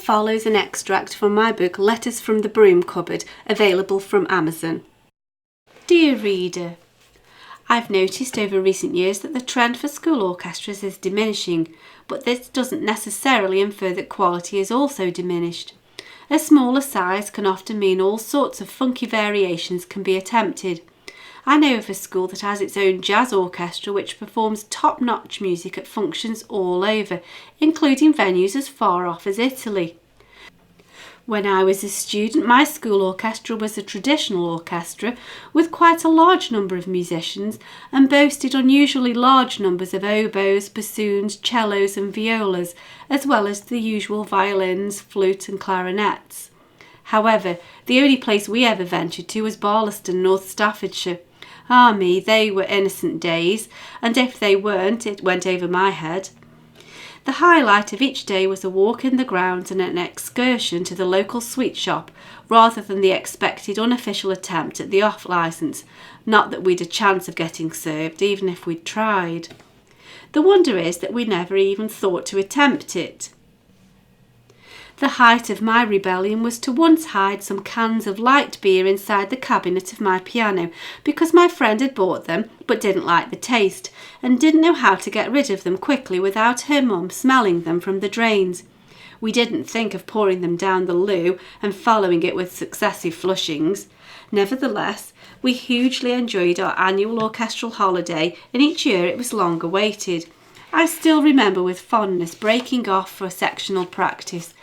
follows an extract from my book Letters from the Broom Cupboard, available from Amazon. Dear reader, I've noticed over recent years that the trend for school orchestras is diminishing, but this doesn't necessarily infer that quality is also diminished. A smaller size can often mean all sorts of funky variations can be attempted. I know of a school that has its own jazz orchestra which performs top-notch music at functions all over, including venues as far off as Italy. When I was a student, my school orchestra was a traditional orchestra with quite a large number of musicians and boasted unusually large numbers of oboes, bassoons, cellos and violas, as well as the usual violins, flute and clarinets. However, the only place we ever ventured to was Barlaston, North Staffordshire. Ah me, they were innocent days, and if they weren't, it went over my head. The highlight of each day was a walk in the grounds and an excursion to the local sweet shop, rather than the expected unofficial attempt at the off-licence. Not that we'd a chance of getting served, even if we'd tried. The wonder is that we never even thought to attempt it. The height of my rebellion was to once hide some cans of light beer inside the cabinet of my piano because my friend had bought them but didn't like the taste and didn't know how to get rid of them quickly without her mum smelling them from the drains. We didn't think of pouring them down the loo and following it with successive flushings. Nevertheless, we hugely enjoyed our annual orchestral holiday, and each year it was long awaited. I still remember with fondness breaking off for sectional practice.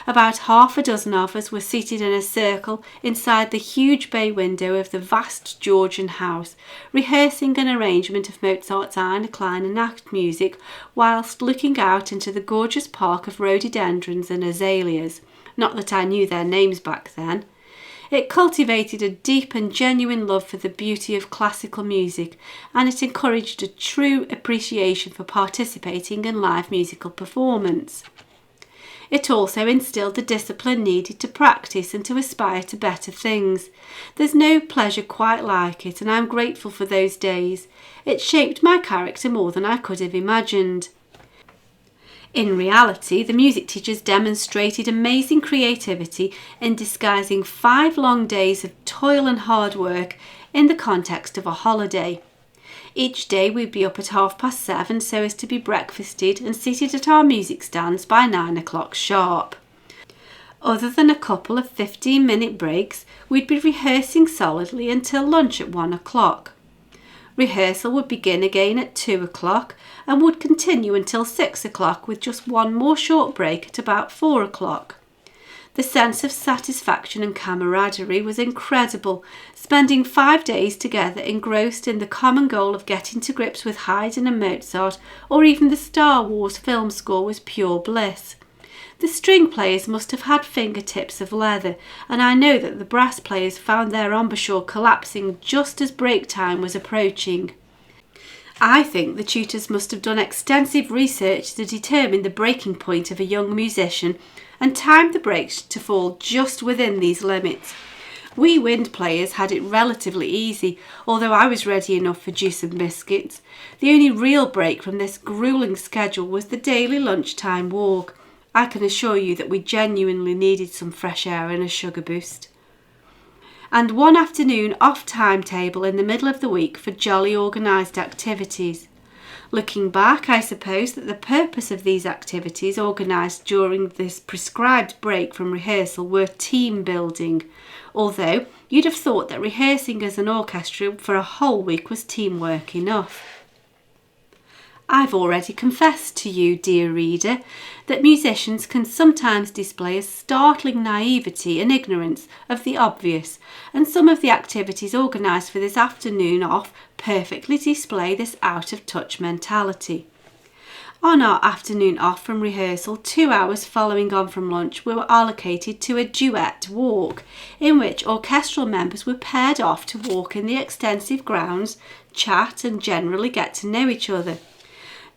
About half a dozen of us were seated in a circle inside the huge bay window of the vast Georgian house, rehearsing an arrangement of Mozart's Eine kleine Nacht music whilst looking out into the gorgeous park of rhododendrons and azaleas. Not that I knew their names back then. It cultivated a deep and genuine love for the beauty of classical music, and it encouraged a true appreciation for participating in live musical performance. It also instilled the discipline needed to practice and to aspire to better things. There's no pleasure quite like it, and I'm grateful for those days. It shaped my character more than I could have imagined. In reality, the music teachers demonstrated amazing creativity in disguising 5 long days of toil and hard work in the context of a holiday. Each day we'd be up at 7:30 so as to be breakfasted and seated at our music stands by 9 o'clock sharp. Other than a couple of 15-minute breaks, we'd be rehearsing solidly until lunch at 1 o'clock. Rehearsal would begin again at 2 o'clock and would continue until 6 o'clock with just one more short break at about 4 o'clock. The sense of satisfaction and camaraderie was incredible, spending 5 days together engrossed in the common goal of getting to grips with Haydn and Mozart, or even the Star Wars film score was pure bliss. The string players must have had fingertips of leather, and I know that the brass players found their embouchure collapsing just as break time was approaching. I think the tutors must have done extensive research to determine the breaking point of a young musician and timed the breaks to fall just within these limits. We wind players had it relatively easy, although I was ready enough for juice and biscuits. The only real break from this gruelling schedule was the daily lunchtime walk. I can assure you that we genuinely needed some fresh air and a sugar boost. And one afternoon off timetable in the middle of the week for jolly organised activities. Looking back, I suppose that the purpose of these activities organised during this prescribed break from rehearsal were team building, although you'd have thought that rehearsing as an orchestra for a whole week was teamwork enough. I've already confessed to you, dear reader, that musicians can sometimes display a startling naivety and ignorance of the obvious, and some of the activities organised for this afternoon off perfectly display this out-of-touch mentality. On our afternoon off from rehearsal, 2 hours following on from lunch, we were allocated to a duet walk, in which orchestral members were paired off to walk in the extensive grounds, chat and generally get to know each other.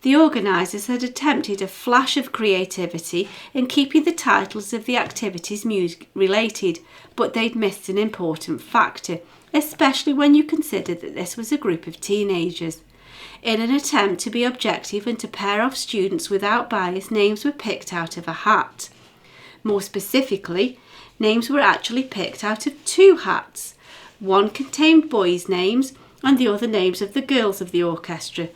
The organisers had attempted a flash of creativity in keeping the titles of the activities music-related, but they'd missed an important factor, especially when you consider that this was a group of teenagers. In an attempt to be objective and to pair off students without bias, names were picked out of a hat. More specifically, names were actually picked out of 2 hats. One contained boys' names and the other names of the girls of the orchestra.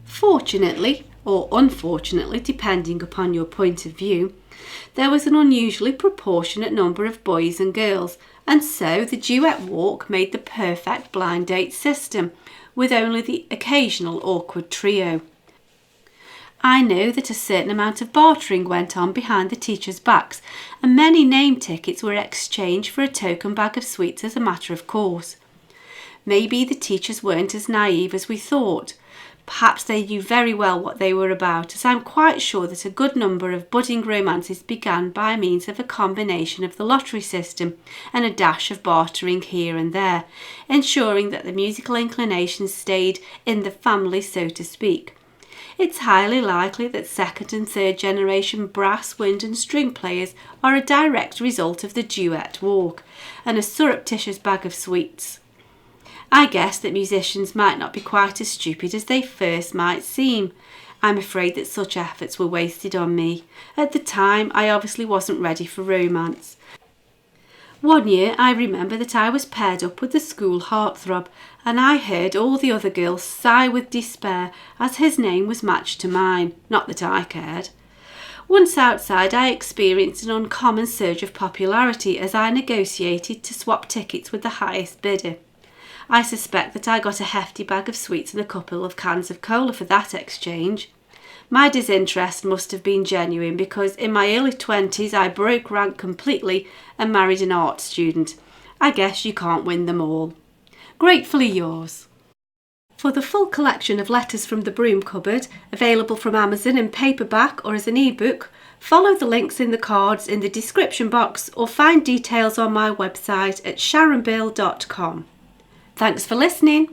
Fortunately, or unfortunately, depending upon your point of view, there was an unusually proportionate number of boys and girls, and so the Duet Walk made the perfect blind date system, with only the occasional awkward trio. I know that a certain amount of bartering went on behind the teachers' backs, and many name tickets were exchanged for a token bag of sweets as a matter of course. Maybe the teachers weren't as naive as we thought. Perhaps they knew very well what they were about, as I'm quite sure that a good number of budding romances began by means of a combination of the lottery system and a dash of bartering here and there, ensuring that the musical inclinations stayed in the family, so to speak. It's highly likely that second and third generation brass, wind and string players are a direct result of the Duet Walk and a surreptitious bag of sweets. I guess that musicians might not be quite as stupid as they first might seem. I'm afraid that such efforts were wasted on me. At the time, I obviously wasn't ready for romance. One year I remember that I was paired up with the school heartthrob, and I heard all the other girls sigh with despair as his name was matched to mine, not that I cared. Once outside I experienced an uncommon surge of popularity as I negotiated to swap tickets with the highest bidder. I suspect that I got a hefty bag of sweets and a couple of cans of cola for that exchange. My disinterest must have been genuine because in my early 20s I broke rank completely and married an art student. I guess you can't win them all. Gratefully yours. For the full collection of Letters from the Broom Cupboard, available from Amazon in paperback or as an ebook, follow the links in the cards in the description box or find details on my website at sharonbill.com. Thanks for listening.